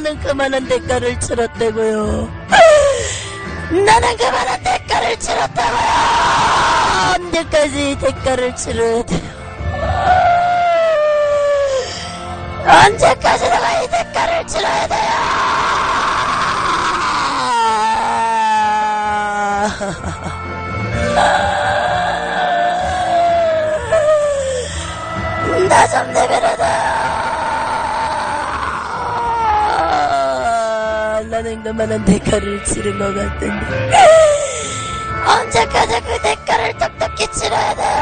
나는 그만한 대가를 치렀다고요. 나는 그만한 대가를 치렀다고요. 언제까지 대가를 치러야 돼요? 언제까지 내가 이 대가를 치러야 돼요? 나 좀 내버려둬. 나는 그만한 대가를 치른 것 같은데 언제까지 그 대가를 똑똑히 치러야 돼요?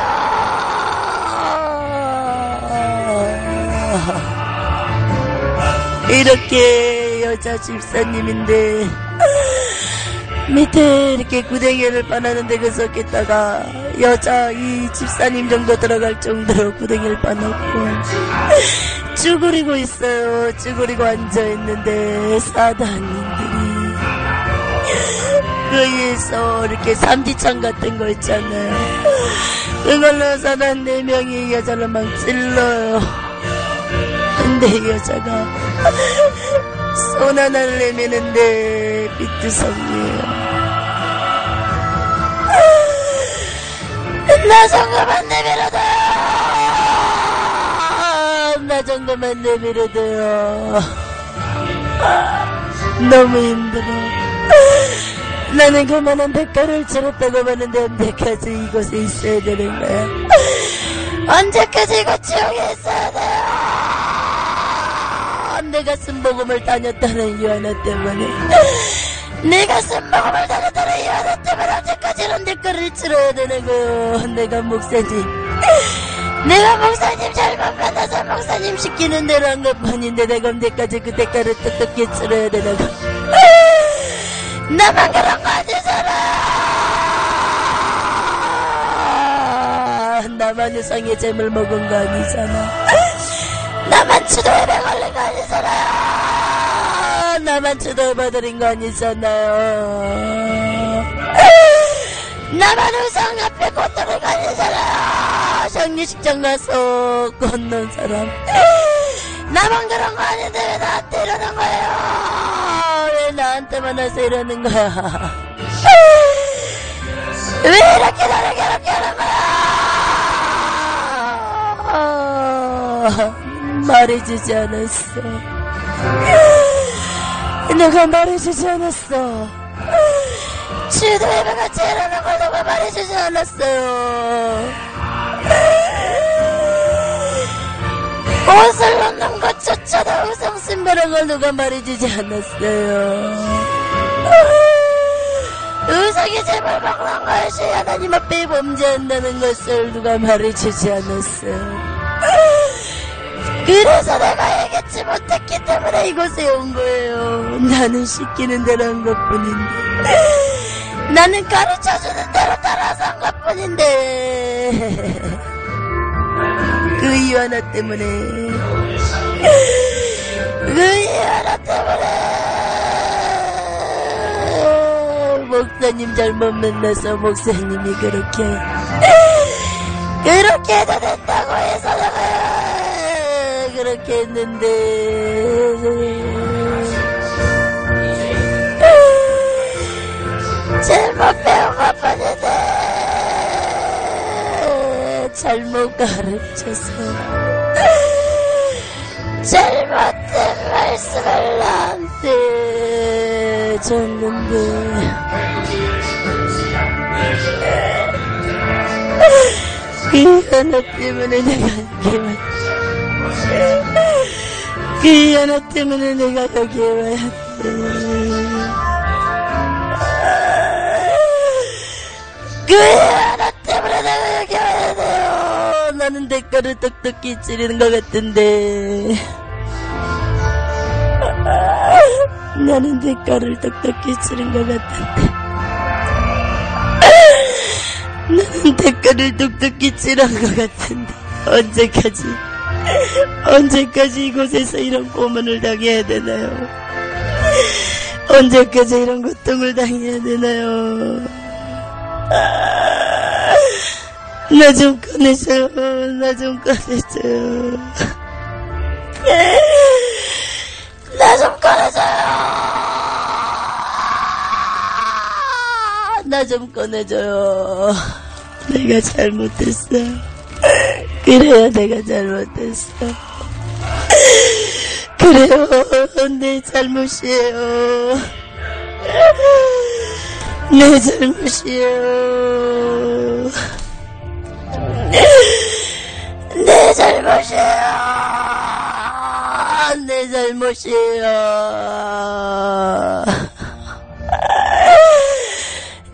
이렇게 여자 집사님인데 밑에 이렇게 구덩이를 빠놨는데 그 속에다가 여자 이 집사님 정도 들어갈 정도로 구덩이를 빠놨고 쭈그리고 있어요. 쭈그리고 앉아있는데 사단님들이 그 위에서 이렇게 삼지창 같은 거 있잖아요. 그걸로 사단 4명이 여자를 막 찔러요. 근데 이 여자가 손 하나를 내미는데 삐뚤성이에요. 나 좀 그만 내밀어둬요. 나 좀 그만 내밀어둬요. 너무 힘들어. 나는 그만한 대가를 치렀다고 하는데 언제까지 이곳에 있어야 되는 거야? 언제까지 이곳 지옥에 있어야 돼요? 내가 쓴복음을 다녔다는 이 하나 때문에 내가 쓴복음을 다녔다는 이 하나 때문에 언제까지 이런 대가를 치러야 되는 거요? 내가 목사님 잘못 만나서 목사님 시키는 대로 한 것뿐인데 내가 언제까지 그 대가를 똑똑히 치러야 되는 거? 나만 그런 거 아니잖아. 나만 유상의 잼을 먹은 거 아니잖아. 나만 추도협에 걸린 거 아니잖아요. 나만 추도해봐드린 거 아니잖아요. 나만 우상 앞에 꽃들은 거 아니잖아요. 장례식장 가서 건넌 사람. 나만 그런 거 아닌데 왜 나한테 이러는 거예요? 왜 나한테만 와서 이러는 거야? 왜 이렇게 나를 괴롭게 하는 거야? 말해주지 않았어. 내가 말해주지 않았어. 주도해봐 같이 이러는 걸 누가 말해주지 않았어요. 옷을 넣는 것조차도 우상숭배라는 걸 누가 말해주지 않았어요. 우상의 재물 먹는 것이 하나님 앞에 범죄한다는 것을 누가 말해주지 않았어요. 그래서 내가 얘기치 못했기 때문에 이곳에 온 거예요. 나는 시키는 대로 한 것뿐인데, 나는 가르쳐주는 대로 따라서 한 것뿐인데, 그 이유 하나 때문에, 목사님 잘못 만나서 목사님이 그렇게 해도 된다고 해서 내가 그렇게 했는데 잘못 배운 것뿐인데 잘못 가르쳐서 잘못된 말씀을 나한테 줬는데 그 하나 때문에 내가 여기 왔지. 그 하나 때문에 내가 여기 왔지. 그 하나 때문에 내가 여기 와야 돼요. 나는 대가를 똑똑히 치르는 것 같은데, 나는 대가를 똑똑히 치른 것 같은데, 나는 대가를 똑똑히 치른 것 같은데, 언제까지 이곳에서 이런 고문을 당해야 되나요? 언제까지 이런 고통을 당해야 되나요? 나 좀 꺼내줘요. 나 좀 꺼내줘요. 나 좀 꺼내줘요. 전화 좀 꺼내줘요. 내가 잘못했어요. 그래요, 내가 잘못했어. 그래요, 내 잘못이에요. 내 잘못이에요. 내 잘못이에요. 내 잘못이에요.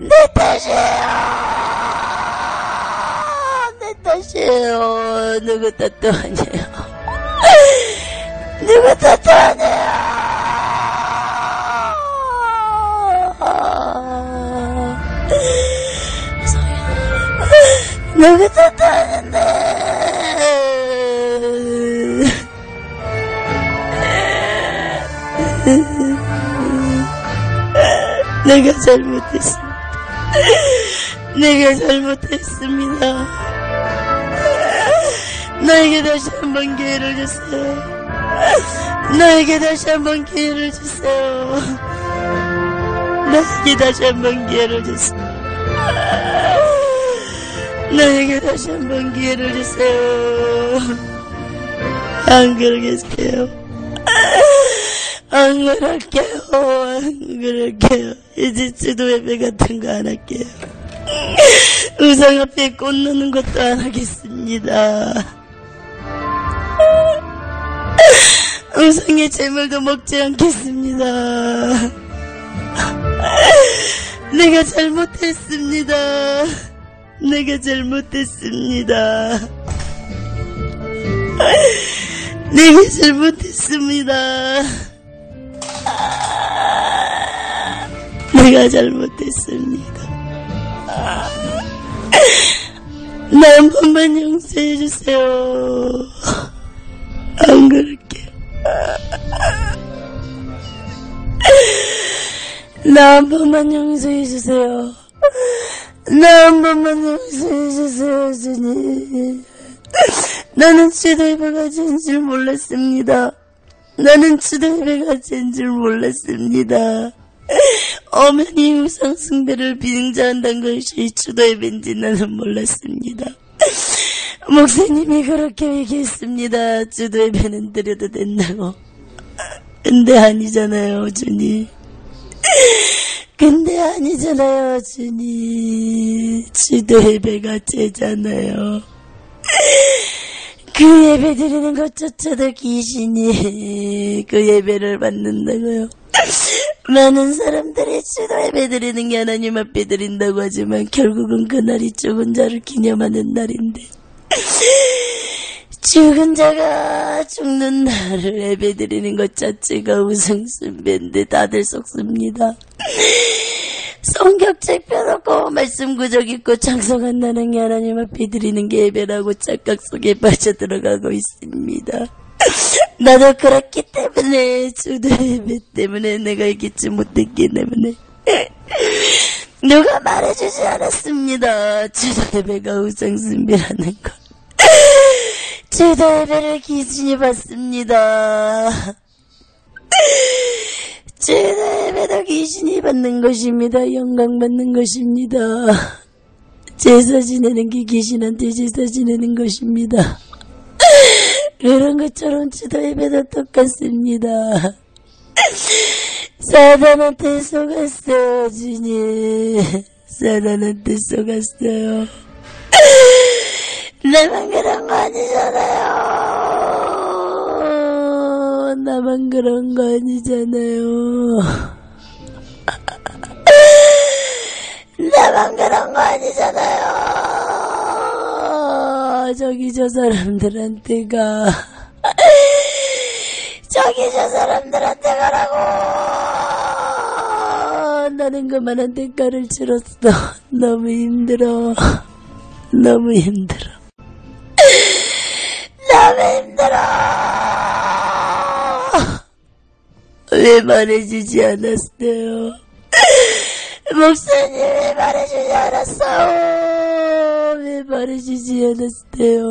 내 탓이에요. 내 탓이에요. 누구 탓도 아니에요. 누구 탓도 아니에요. 누구 탓도 아닌데. 내가 잘못했습니다. 내가 잘못했습니다. 나에게 다시 한번 기회를 주세요. 나에게 다시 한번 기회를 주세요. 나에게 다시 한번 기회를 주세요. 나에게 다시 한번 기회를 주세요. 안 그러겠어요. 안 그럴게요. 안 그럴게요. 이제 지도예배 같은 거 안 할게요. 우상 앞에 꽃 넣는 것도 안 하겠습니다. 우상의 재물도 먹지 않겠습니다. 내가 잘못했습니다. 내가 잘못했습니다. 내가 잘못했습니다. 내가 잘못했습니다. 나 한 번만 용서해주세요. 안 그럴게요. 나 한 번만 용서해주세요. 나 한 번만 용서해주세요, 주님. 나는 지도예배가 진 줄 몰랐습니다. 나는 지도예배가 진 줄 몰랐습니다. 엄연히 우상 숭배를 비능자한다는 것이 지도예배인지 나는 몰랐습니다. 목사님이 그렇게 얘기했습니다. 지도예배는 드려도 된다고. 근데 아니잖아요, 주님. 근데 아니잖아요, 주님. 지도예배가 죄잖아요. 그 예배 드리는 것조차도 귀신이 그 예배를 받는다고요. 많은 사람들이 지도 예배 드리는 게 하나님 앞에 드린다고 하지만 결국은 그날이 죽은 자를 기념하는 날인데 죽은 자가 죽는 날을 예배 드리는 것 자체가 우상숭배인데 다들 속습니다. 성격책 펴놓고 말씀 구적 있고 찬송한다는 게 하나님 앞에 드리는 게 예배라고 착각 속에 빠져들어가고 있습니다. 나도 그렇기 때문에 주도 예배 때문에 내가 이기지 못했기 때문에 누가 말해주지 않았습니다. 주도 예배가 우상숭배라는 것. 주도 예배를 귀신이 받습니다. 주도 예배도 귀신이 받는 것입니다. 영광 받는 것입니다. 제사 지내는 게 귀신한테 제사 지내는 것입니다. 그런 것처럼 주도 예배도 똑같습니다. 사단한테 속았어요, 주님. 사단한테 속았어요. 나만 그런 거 아니잖아요. 나만 그런 거 아니잖아요. 나만 그런 거 아니잖아요. 저기 저 사람들한테가 저기 저 사람들한테 가라고. 나는 그만한 대가를 치렀어. 너무 힘들어. 너무 힘들어. 너무 힘들어. 왜 말해주지 않았어요? 목사님 왜 말해주지 않았어요? 왜 말해주지 않았어요?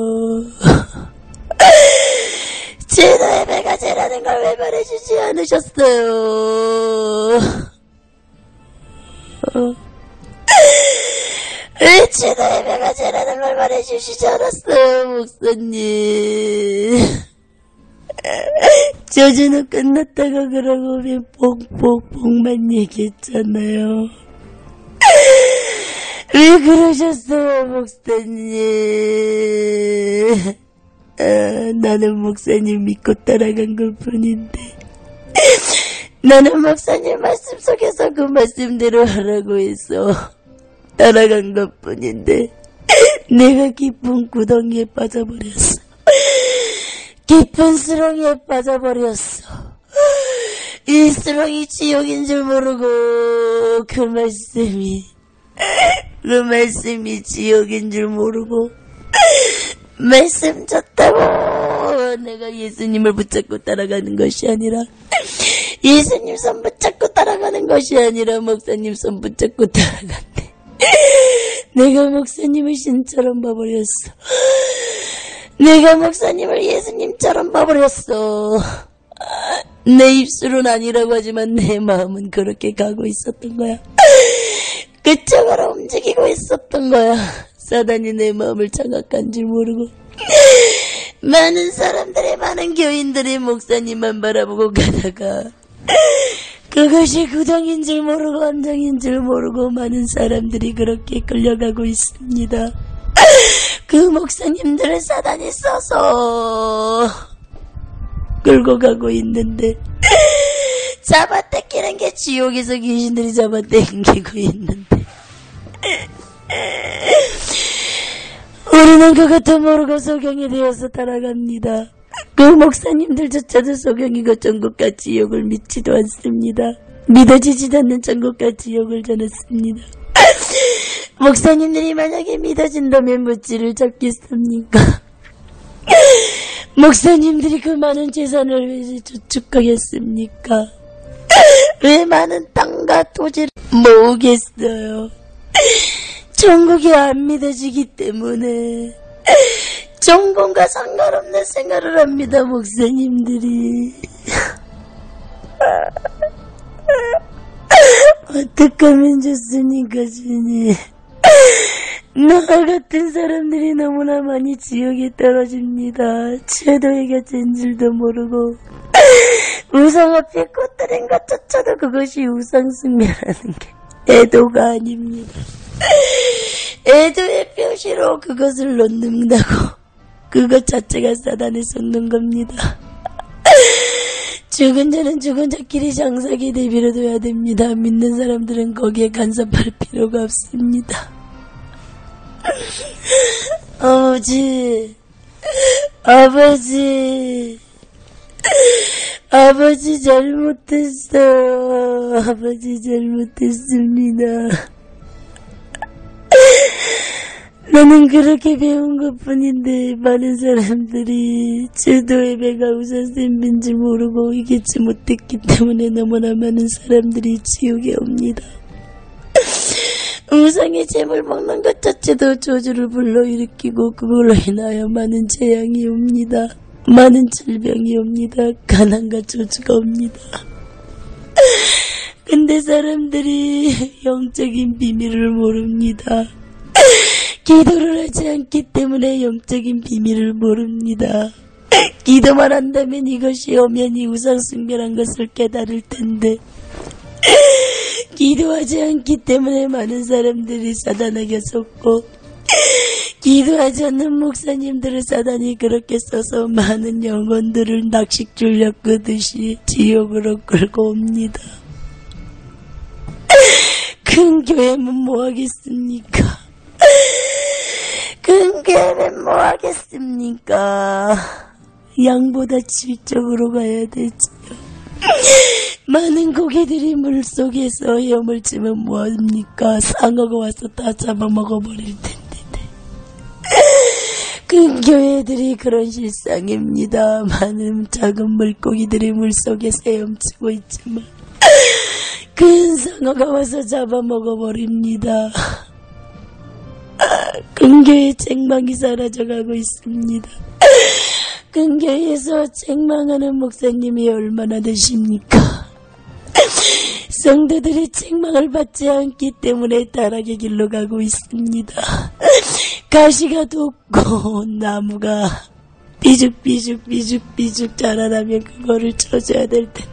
지도 예배가 죄라는 걸 왜 말해주지 않으셨어요? 왜 최대의 배가제라는 걸 말해주시지 않았어요, 목사님. 저주는 끝났다가 그러고 왜 복만 얘기했잖아요. 왜 그러셨어요, 목사님? 나는 목사님 믿고 따라간 걸 뿐인데, 나는 목사님 말씀 속에서 그 말씀대로 하라고 해서 따라간 것 뿐인데, 내가 깊은 구덩이에 빠져버렸어. 깊은 수렁에 빠져버렸어. 이 수렁이 지옥인 줄 모르고 그 말씀이 지옥인 줄 모르고 말씀 줬다고 내가 예수님을 붙잡고 따라가는 것이 아니라, 예수님 손 붙잡고 따라가는 것이 아니라 목사님 손 붙잡고 따라갔네. 내가 목사님을 신처럼 봐버렸어. 내가 목사님을 예수님처럼 봐버렸어. 내 입술은 아니라고 하지만 내 마음은 그렇게 가고 있었던 거야. 그쪽으로 움직이고 있었던 거야. 사단이 내 마음을 장악한 줄 모르고, 많은 사람들이, 많은 교인들이 목사님만 바라보고 가다가 그것이 구덩인 줄 모르고 함정인 줄 모르고 많은 사람들이 그렇게 끌려가고 있습니다. 그 목사님들을 사단이 써서 끌고 가고 있는데, 잡아당기는 게 지옥에서 귀신들이 잡아당기고 있는데, 우리는 그것도 모르고 소경이 되어서 따라갑니다. 그 목사님들조차도 소경이고 천국과 지옥을 믿지도 않습니다. 믿어지지도 않는 천국과 지옥을 전했습니다. 목사님들이 만약에 믿어진다면 무찌를 잡겠습니까? 목사님들이 그 많은 재산을 왜 저축하겠습니까? 왜 많은 땅과 토지를 모으겠어요? 천국이 안 믿어지기 때문에 종군과 상관없는 생활을 합니다, 목사님들이. 어떡하면 좋습니까, 주님? 나 같은 사람들이 너무나 많이 지옥에 떨어집니다. 최도의가 된 줄도 모르고, 우상 앞에 꽃들인 것조차도 그것이 우상숭배라는 게 애도가 아닙니다. 애도의 표시로 그것을 놓는다고, 그것 자체가 사단에 섞는 겁니다. 죽은 자는 죽은 자끼리 장사기 대비로 둬야 됩니다. 믿는 사람들은 거기에 간섭할 필요가 없습니다. 아버지 잘못했어요. 아버지 잘못했습니다. 나는 그렇게 배운 것뿐인데 많은 사람들이 제도의 배가 우선쌤인지 모르고 이기지 못했기 때문에 너무나 많은 사람들이 지옥에 옵니다. 우상의 재물 먹는 것 자체도 저주를 불러일으키고 그걸로 인하여 많은 재앙이 옵니다. 많은 질병이 옵니다. 가난과 저주가 옵니다. 근데 사람들이 영적인 비밀을 모릅니다. 기도를 하지 않기 때문에 영적인 비밀을 모릅니다. 기도만 한다면 이것이 엄연히 우상숭배란 것을 깨달을 텐데, 기도하지 않기 때문에 많은 사람들이 사단에게 속고, 기도하지 않는 목사님들을 사단이 그렇게 써서 많은 영혼들을 낚싯줄 엮듯이 지옥으로 끌고 옵니다. 큰 교회면 뭐하겠습니까? 큰 교회면 뭐하겠습니까? 양보다 질적으로 가야 되지요. 많은 고개들이 물속에서 헤엄을 치면 뭐합니까? 상어가 와서 다 잡아먹어버릴 텐데. 큰 교회들이 그런 실상입니다. 많은 작은 물고기들이 물속에서 헤엄치고 있지만 큰 상어가 와서 잡아먹어버립니다. 근교의 책망이 사라져가고 있습니다. 근교에서 책망하는 목사님이 얼마나 되십니까? 성도들이 책망을 받지 않기 때문에 타락의 길로 가고 있습니다. 가시가 돋고 나무가 삐죽삐죽 자라나면 그거를 쳐줘야 될 텐데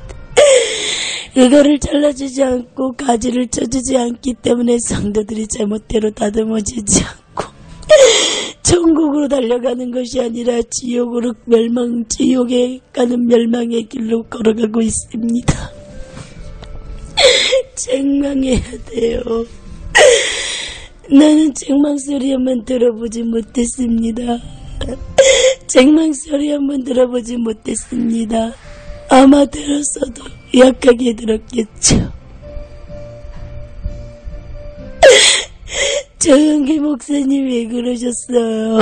그거를 잘라주지 않고 가지를 쳐주지 않기 때문에 성도들이 제멋대로 다듬어지지 않고 천국으로 달려가는 것이 아니라 지옥에 가는 멸망의 길로 걸어가고 있습니다. 책망해야 돼요. 나는 책망 소리 한번 들어보지 못했습니다. 책망 소리 한번 들어보지 못했습니다. 아마 들었어도 약하게 들었겠죠. 정은기 목사님 왜 그러셨어요?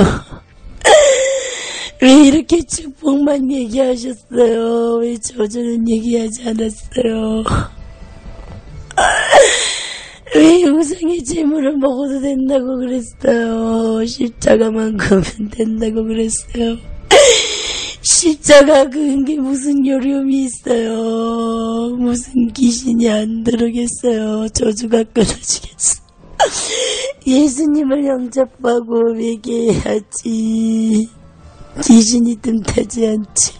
왜 이렇게 축복만 얘기하셨어요? 왜 저주는 얘기하지 않았어요? 왜 영상의 재물을 먹어도 된다고 그랬어요? 십자가만큼은 된다고 그랬어요? 십자가 그게 무슨 요령이 있어요? 무슨 귀신이 안 들어오겠어요? 저주가 끊어지겠어? 예수님을 영접하고 회개해야지. 귀신이 틈타지 않지.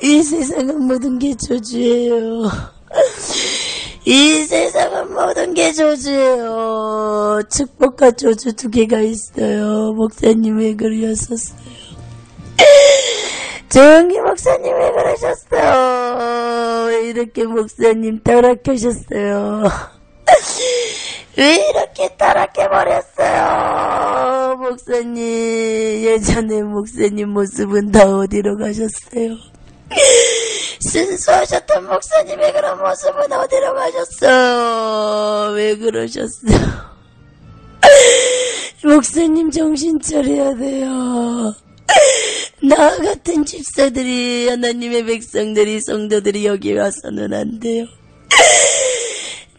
이 세상은 모든 게 저주예요. 이 세상은 모든 게 저주예요. 축복과 저주 두 개가 있어요. 목사님 왜 그러셨어요? 정기 목사님 왜 그러셨어요? 왜 이렇게 목사님 타락하셨어요? 왜 이렇게 타락해버렸어요? 목사님 예전에 목사님 모습은 다 어디로 가셨어요? 순수하셨던 목사님의 그런 모습은 어디로 가셨어요? 왜 그러셨어요? 목사님 정신 차려야 돼요. 나 같은 집사들이 하나님의 백성들이 성도들이 여기 와서는 안 돼요.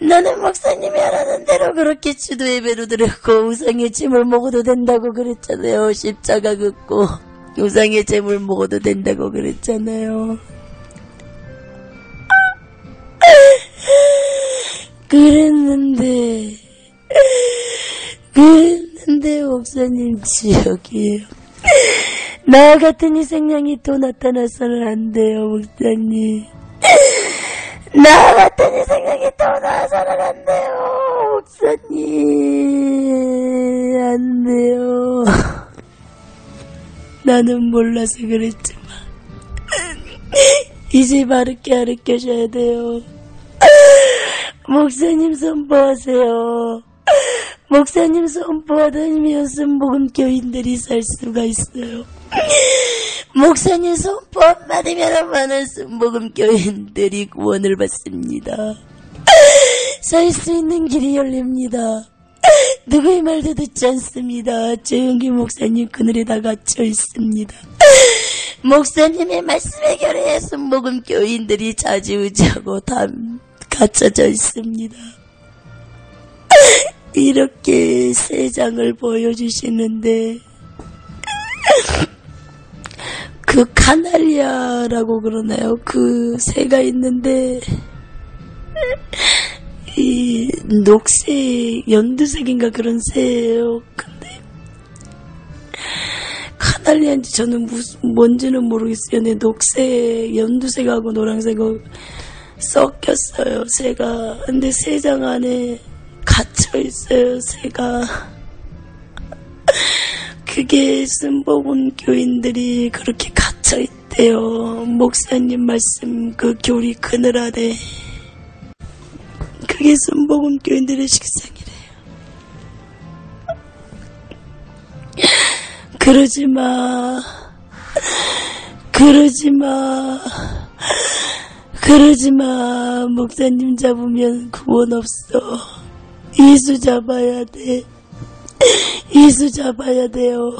나는 목사님이 하라는 대로 그렇게 주도 예배로 드렸고 우상의 짐을 먹어도 된다고 그랬잖아요. 십자가 긋고 우상의 짐을 먹어도 된다고 그랬잖아요. 그랬는데 목사님 지옥이에요. 나 같은 희생양이 또 나타나서는 안 돼요. 목사님 나 같은 희생양이 또 나서는 안 돼요. 목사님 안 돼요. 나는 몰라서 그랬지만 이제 바르게 가르쳐줘야 돼요. 목사님 선포하세요. 목사님 선포하다니면 순복음 교인들이 살 수가 있어요. 목사님 선포 한마디면 많은 순복음 교인들이 구원을 받습니다. 살 수 있는 길이 열립니다. 누구의 말도 듣지 않습니다. 조용히 목사님 그늘에 다 갇혀 있습니다. 목사님의 말씀에 결해 순복음 교인들이 좌지우지하고 다 갇혀져 있습니다. 이렇게 세 장을 보여주시는데 그 카날리아라고 그러나요? 그 새가 있는데 이 녹색 연두색인가 그런 새예요. 근데 카날리아인지 저는 뭔지는 모르겠어요. 근데 녹색 연두색하고 노란색하고 섞였어요. 새가. 근데 세 장 안에 갇혀 있어요. 새가. 그게 순복음 교인들이 그렇게 갇혀 있대요. 목사님 말씀 그 교리 그늘 아래. 그게 순복음 교인들의 식상이래요. 그러지 마. 목사님 잡으면 구원 없어. 예수 잡아야 돼. 예수 잡아야 돼요.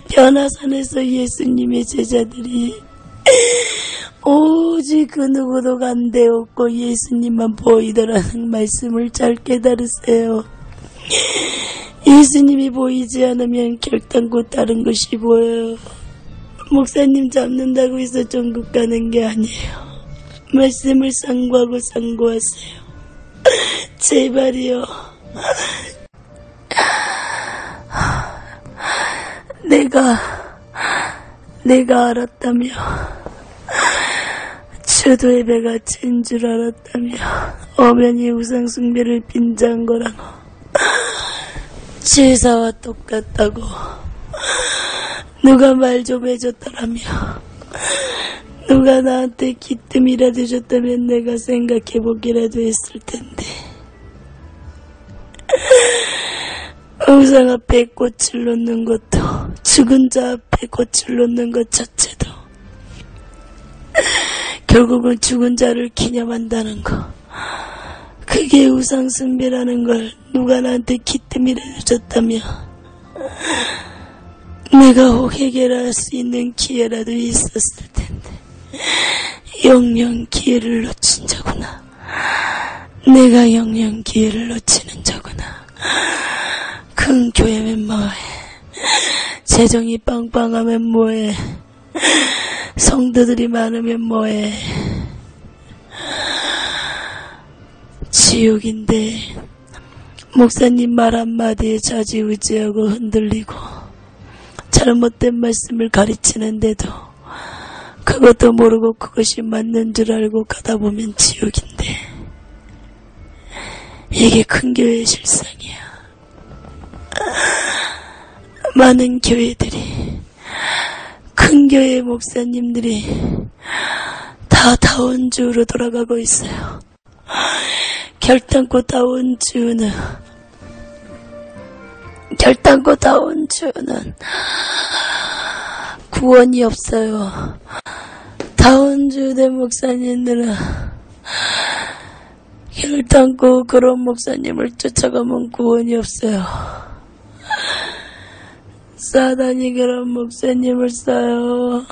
변화산에서 예수님의 제자들이 오직 그 누구도 간데없고 예수님만 보이더라는 말씀을 잘 깨달으세요. 예수님이 보이지 않으면 결단코 다른 것이 보여요. 목사님 잡는다고 해서 전국 가는 게 아니에요. 말씀을 상고하고 상고하세요. 제발이요. 내가 알았다며, 주도 예배가 찐 줄 알았다며, 엄연히 우상숭배를 빈자한 거라고, 제사와 똑같다고, 누가 말 좀 해줬더라며, 누가 나한테 기뜸이라도 줬다면 내가 생각해보기라도 했을 텐데. 우상 앞에 꽃을 놓는 것도, 죽은 자 앞에 꽃을 놓는 것 자체도 결국은 죽은 자를 기념한다는 거, 그게 우상 숭배라는 걸 누가 나한테 기뜸이라도 줬다며 내가 혹 해결할 수 있는 기회라도 있었을 텐데 영영 기회를 놓친 자구나. 내가 영영 기회를 놓치는 자구나. 큰 교회면 뭐해, 재정이 빵빵하면 뭐해, 성도들이 많으면 뭐해. 지옥인데 목사님 말 한마디에 좌지우지하고 흔들리고 잘못된 말씀을 가르치는데도 그것도 모르고 그것이 맞는 줄 알고 가다 보면 지옥인데, 이게 큰 교회의 실상이야. 많은 교회들이, 큰 교회 목사님들이 다 다운주로 돌아가고 있어요. 결단코 다운주는 구원이 없어요. 다운주 된 목사님들은 결단코 그런 목사님을 쫓아가면 구원이 없어요. 사단이 그런 목사님을 써요.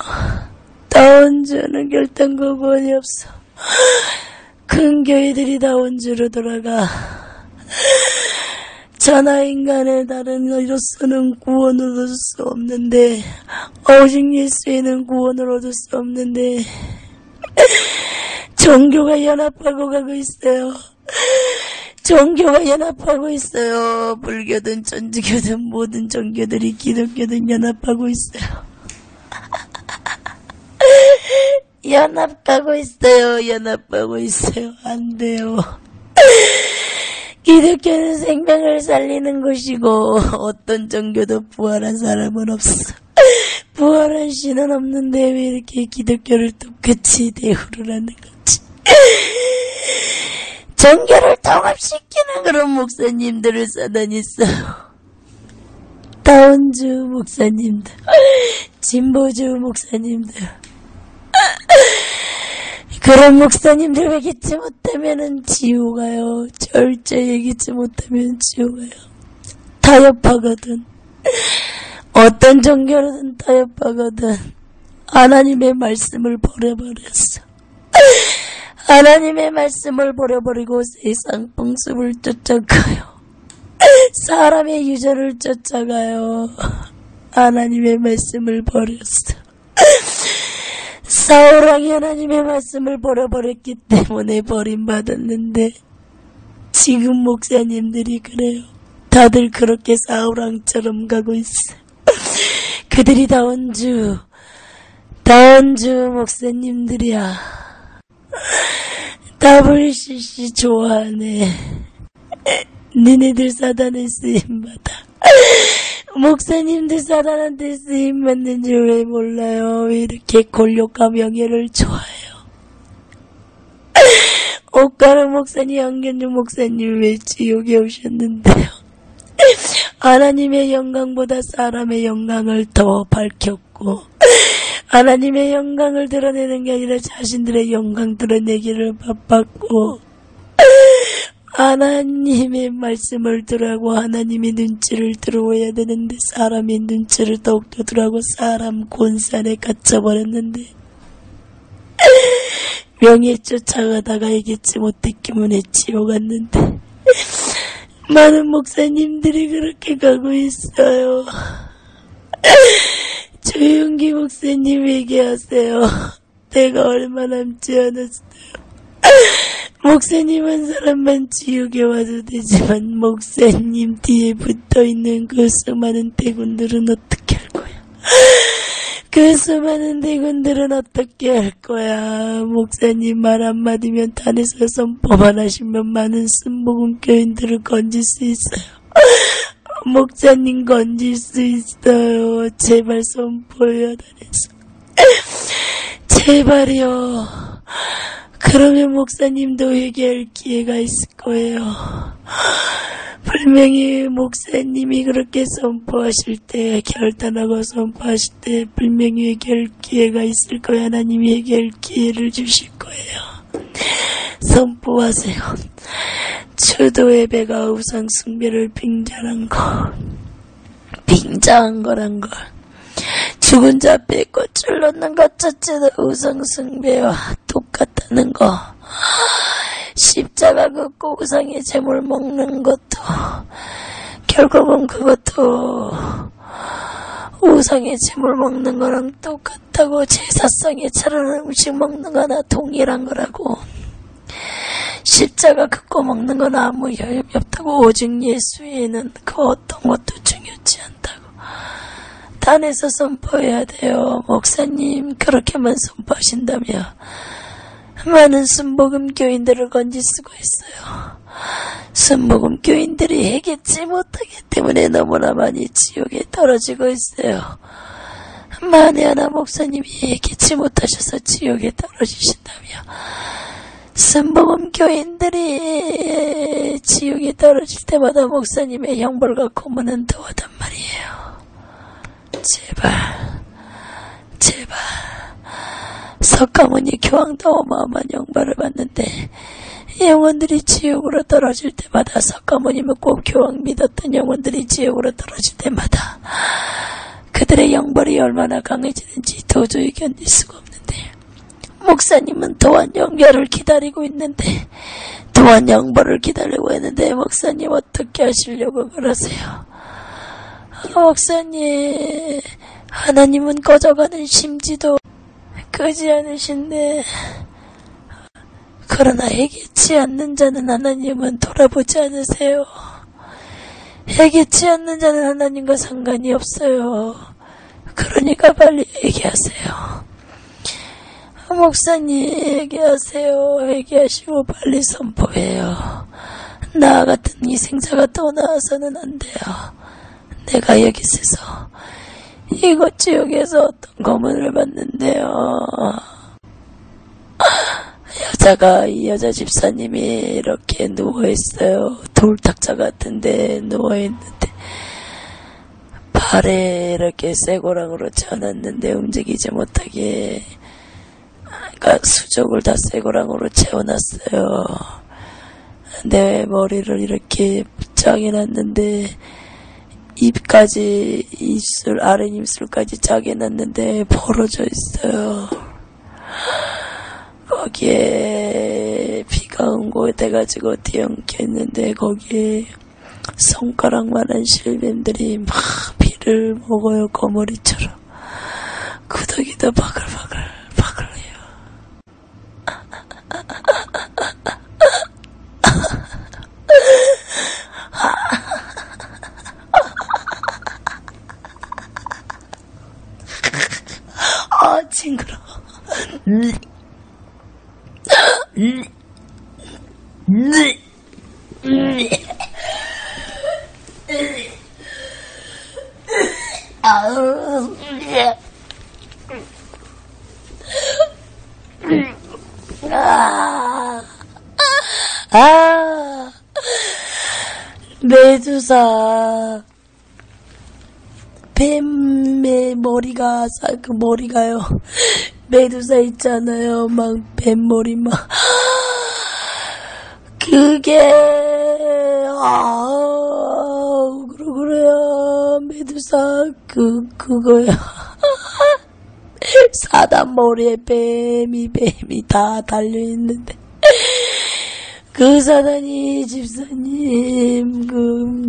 다운주는 결단코 구원이 없어. 큰 교회들이 다운주로 돌아가. 천하인간의 다른 의로서는 구원을 얻을 수 없는데, 오직 예수에는 구원을 얻을 수 없는데, 종교가 연합하고 가고 있어요. 종교가 연합하고 있어요. 불교든 천주교든 모든 종교들이, 기독교든 연합하고 있어요. 연합하고 있어요. 안 돼요. 기독교는 생명을 살리는 것이고 어떤 종교도 부활한 사람은 없어. 부활한 신은 없는데 왜 이렇게 기독교를 똑같이 대우를 하는 거지? 종교를 통합시키는 그런 목사님들을 사다녔어요. 다운주 목사님들, 진보주 목사님들, 그런 목사님들 왜기지 못하면은 지옥 가요. 절제 얘기지 못하면 지옥 가요. 타협하거든. 어떤 종교로든 타협하거든. 하나님의 말씀을 버려버렸어. 하나님의 말씀을 버려버리고 세상 풍습을 쫓아가요. 사람의 유저를 쫓아가요. 하나님의 말씀을 버렸어. 사울왕이 하나님의 말씀을 버려버렸기 때문에 버림받았는데, 지금 목사님들이 그래요. 다들 그렇게 사울왕처럼 가고 있어. 그들이 다운주 목사님들이야. WCC 좋아하네. 니네들 사단에 쓰임받아. 목사님들 사단한테 쓰임받는 줄 왜 몰라요? 왜 이렇게 권력과 명예를 좋아해요? 옷가루 목사님, 양견주 목사님 왜 지옥에 오셨는데요? 하나님의 영광보다 사람의 영광을 더 밝혔고, 하나님의 영광을 드러내는 게 아니라 자신들의 영광 드러내기를 바빴고, 하나님의 말씀을 들으라고 하나님의 눈치를 들어야 되는데 사람의 눈치를 더욱더 들으라고 사람 곤산에 갇혀버렸는데, 명예 쫓아가다가 이기지 못했기 때문에 지옥 갔는데, 많은 목사님들이 그렇게 가고 있어요. 조용기 목사님 얘기하세요. 내가 얼마 남지 않았어요. 목사님 한 사람만 지옥에 와도 되지만 목사님 뒤에 붙어있는 그 수많은 대군들은 어떻게 할 거야? 그 수많은 대군들은 어떻게 할 거야? 목사님 말 한마디면 단에서 선포만 하시면 많은 순복음 교인들을 건질 수 있어요. 목사님 건질 수 있어요. 제발 선포해요, 단에서. 제발이요. 그러면 목사님도 회개할 기회가 있을 거예요. 분명히 목사님이 그렇게 선포하실 때, 결단하고 선포하실 때 분명히 회개할 기회가 있을 거예요. 하나님이 회개할 기회를 주실 거예요. 선포하세요. 추도 예배가 우상 숭배를 빙자한 거란 걸. 죽은 자 앞에 꽃을 놓는 것 자체도 우상 숭배와 똑같다는 거. 십자가 긋고 우상의 제물 먹는 것도 결국은 그것도 우상의 제물 먹는 거랑 똑같다고. 제사상에 차려놓은 음식 먹는 거나 동일한 거라고. 십자가 긋고 먹는 건 아무 효용이 없다고. 오직 예수에는 그 어떤 것도 중요치 않다고. 단에서 선포해야 돼요. 목사님 그렇게만 선포하신다면 많은 순복음 교인들을 건질 수가 있어요. 순복음 교인들이 해결치 못하기 때문에 너무나 많이 지옥에 떨어지고 있어요. 만에 하나 목사님이 해결치 못하셔서 지옥에 떨어지신다면 순복음 교인들이 지옥에 떨어질 때마다 목사님의 형벌과 고문은 더하단 말이에요. 제발 석가모니 교황도 어마어마한 형벌을 받는데 영혼들이 지옥으로 떨어질 때마다, 석가모님은 꼭 교황 믿었던 영혼들이 지옥으로 떨어질 때마다 그들의 형벌이 얼마나 강해지는지 도저히 견딜 수가 없는데, 목사님은 또한 영결을 기다리고 있는데, 또한 형벌을 기다리고 있는데 목사님 어떻게 하시려고 그러세요? 목사님, 하나님은 꺼져가는 심지도 끄지 않으신데, 그러나 해결치 않는 자는 하나님은 돌아보지 않으세요. 해결치 않는 자는 하나님과 상관이 없어요. 그러니까 빨리 회개하세요. 목사님 회개하세요. 회개하시고 빨리 선포해요. 나 같은 희생자가 또 나와서는 안 돼요. 내가 여기 있어서 이곳 지역에서 어떤 고문을 받는데요. 이 여자 집사님이 이렇게 누워있어요. 돌탁자 같은데 누워있는데 발에 이렇게 쇠고랑으로 채워놨는데 움직이지 못하게, 그러니까 수족을 다 쇠고랑으로 채워놨어요. 내 머리를 이렇게 짜게놨는데 입까지, 아랫입술까지 짜게 놨는데 벌어져 있어요. 거기에 피가 응고돼가지고 뒤엉켜있는데 거기에 손가락만한 실뱀들이 막 피를 먹어요. 거머리처럼. 구더기도 바글바글해요. 징그러워. 메두사 뱀의 머리가요. 메두사 있잖아요. 막 뱀머리 막. 그게 그래요. 메두사 그거요. 사단 머리에 뱀이 다 달려있는데 그 사단이 집사님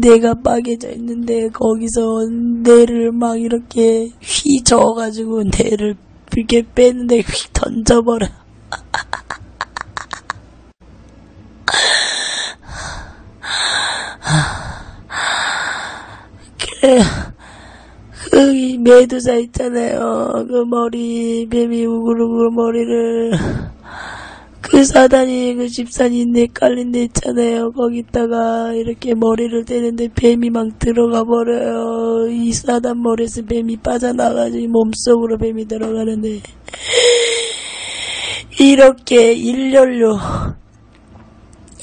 뇌가 빠개져 있는데 거기서 뇌를 막 이렇게 휘 저어가지고 뇌를 이렇게 빼는데 휙 던져버려. 그 메두사 있잖아요. 그 머리, 뱀이 우글우글 머리를, 그 사단이 그 집사님 뇌 깔린 데 있잖아요. 거기다가 이렇게 머리를 대는데 뱀이 막 들어가 버려요. 이 사단 머리에서 뱀이 빠져나가지고 몸속으로 뱀이 들어가는데, 이렇게 일렬로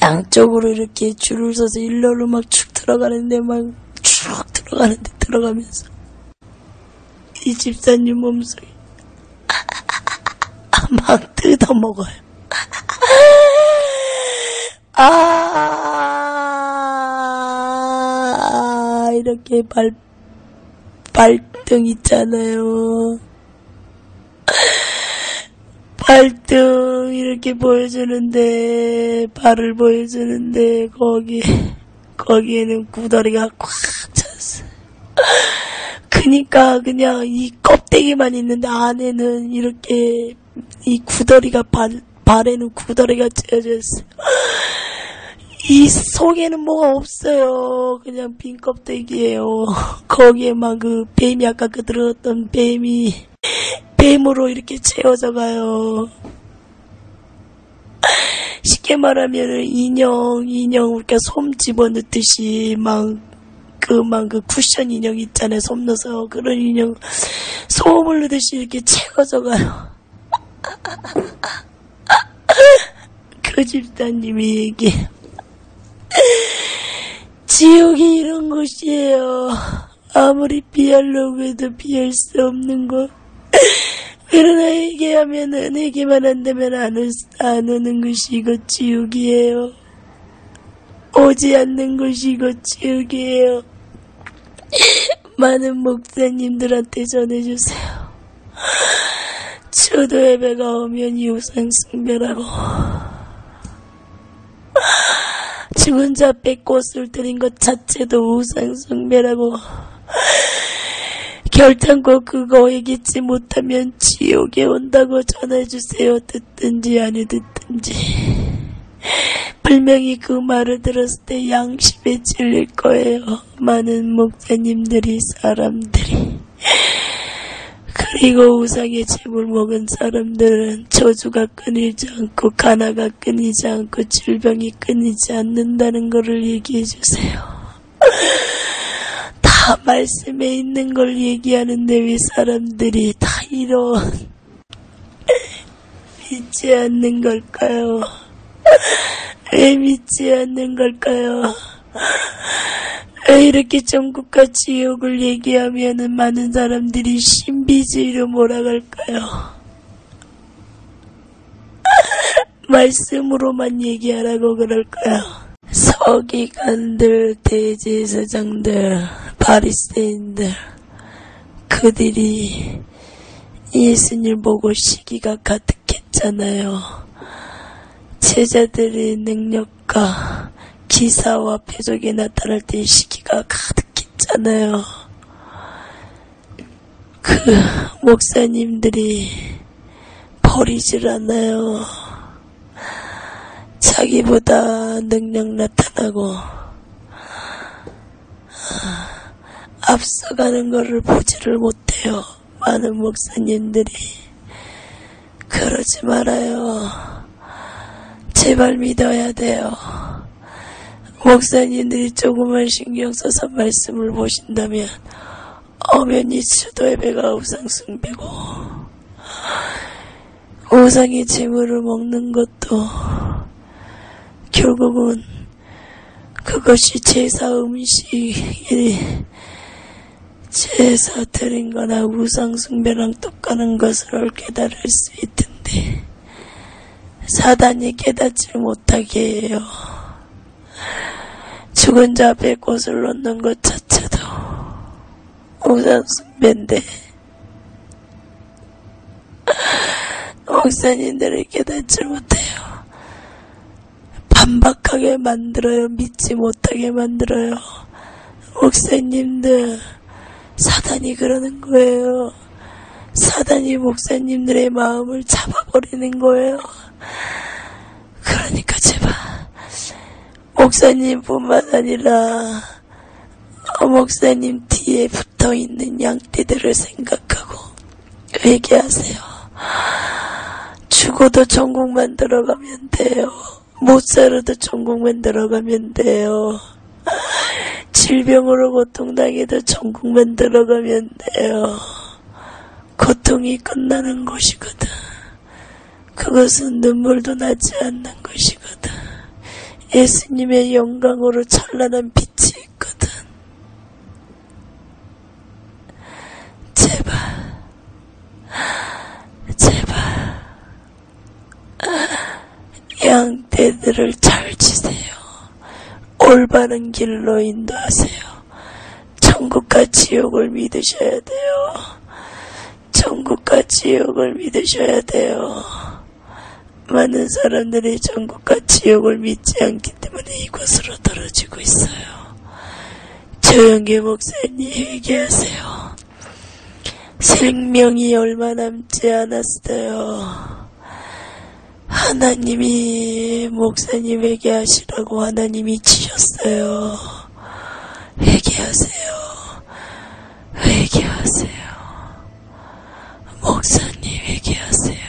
양쪽으로 이렇게 줄을 서서 일렬로 막 축 들어가는데 막 쭉 들어가는데 들어가면서 이 집사님 몸속에 막 뜯어먹어요. 이렇게 발등 있잖아요. 발등 이렇게 보여주는데, 발을 보여주는데, 거기에는 구더리가 꽉 찼어요. 그니까 그냥 이 껍데기만 있는데 안에는 이렇게 이 구더리가 발에는 구더리가 찢어져 있어요. 이 속에는 뭐가 없어요. 그냥 빈 껍데기예요. 거기에만 그 뱀이 아까 그 들었던 뱀으로 이렇게 채워져 가요. 쉽게 말하면 인형 우리가 솜 집어넣듯이 그 쿠션 인형 있잖아요. 솜 넣어서 그런 인형 솜을 넣듯이 이렇게 채워져 가요. 그 집사님이 얘기해요. 지옥이 이런 곳이에요. 아무리 피하려고 해도 피할 수 없는 곳. 그러나 얘기만 한다면 안 오는 것이 이곳 지옥이에요. 오지 않는 것이 이곳 지옥이에요. 많은 목사님들한테 전해주세요. 추도 예배가 오면 이 우상 숭배라고. 죽은 자 앞에 꽃을 드린 것 자체도 우상 숭배라고. 결단코 그거 이기지 못하면 지옥에 온다고 전해주세요. 듣든지 아니 듣든지. 분명히 그 말을 들었을 때 양심에 찔릴 거예요. 많은 목사님들이, 사람들이. 그리고 우상의 집을 먹은 사람들은 저주가 끊이지 않고 가나가 끊이지 않고 질병이 끊이지 않는다는 것을 얘기해 주세요. 다 말씀에 있는 걸 얘기하는데 왜 사람들이 다 이런 믿지 않는 걸까요? 왜 믿지 않는 걸까요? 왜 이렇게 천국과 지옥을 얘기하면은 많은 사람들이 신비주의로 몰아갈까요? 말씀으로만 얘기하라고 그럴까요? 서기관들, 대제사장들, 바리새인들, 그들이 예수님 보고 시기가 가득했잖아요. 제자들의 능력과 기사와 표적이 나타날 때 시기가 가득했잖아요. 그 목사님들이 버리질 않아요. 자기보다 능력 나타나고 앞서가는 것을 보지를 못해요. 많은 목사님들이. 그러지 말아요. 제발 믿어야 돼요. 목사님들이 조금만 신경 써서 말씀을 보신다면 엄연히 추도 예배가 우상 숭배고 우상의 재물을 먹는 것도 결국은 그것이 제사 음식이 제사 드린 거나 우상 숭배랑 똑같은 것을 깨달을 수 있던데 사단이 깨닫지 못하게 해요. 죽은 자 앞에 꽃을 놓는 것 자체도 우상 숭배인데 목사님들이 깨닫지 못해요. 반박하게 만들어요. 믿지 못하게 만들어요. 목사님들, 사단이 그러는 거예요. 사단이 목사님들의 마음을 잡아버리는 거예요. 그러니까 제발 목사님뿐만 아니라 목사님 뒤에 붙어있는 양떼들을 생각하고 회개하세요. 죽어도 천국만 들어가면 돼요. 못 살아도 천국만 들어가면 돼요. 질병으로 고통당해도 천국만 들어가면 돼요. 고통이 끝나는 곳이거든. 그것은 눈물도 나지 않는 것이거든. 예수님의 영광으로 찬란한 빛이 있거든. 제발 양떼들을 잘 치세요. 올바른 길로 인도하세요. 천국과 지옥을 믿으셔야 돼요. 천국과 지옥을 믿으셔야 돼요. 많은 사람들이 천국과 지옥을 믿지 않기 때문에 이곳으로 떨어지고 있어요. 조영기 목사님 회개하세요. 생명이 얼마 남지 않았어요. 하나님이 목사님 회개하시라고 하나님이 치셨어요. 회개하세요. 회개하세요. 목사님 회개하세요.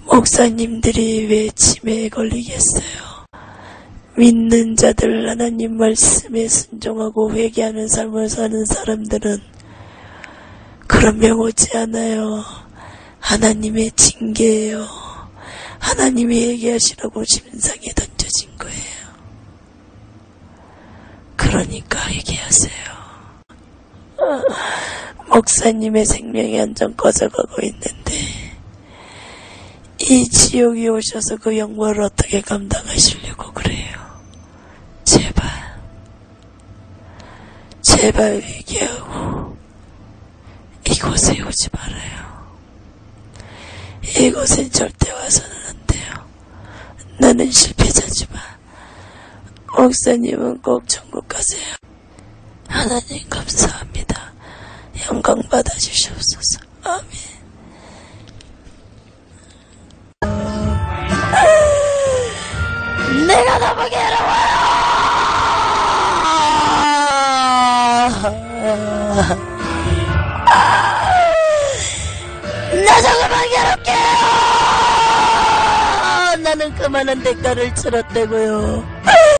목사님들이 왜 치매에 걸리겠어요? 믿는 자들, 하나님 말씀에 순종하고 회개하는 삶을 사는 사람들은 그런 명 오지 않아요. 하나님의 징계예요. 하나님이 회개하시라고 심상에 던져진 거예요. 그러니까 회개하세요. 목사님의 생명이 완전 꺼져가고 있는데 이 지옥이 오셔서 그 영광을 어떻게 감당하시려고 그래요? 제발 회개하고 이곳에 오지 말아요. 이곳엔 절대 와서는 안 돼요. 나는 실패자지만 목사님은 꼭 천국 가세요. 하나님 감사합니다. 영광 받아주시옵소서. 아멘. 내가 너무 괴로워요. 나 조금만 괴롭게 해요. 나는 그만한 대가를 치렀다고요.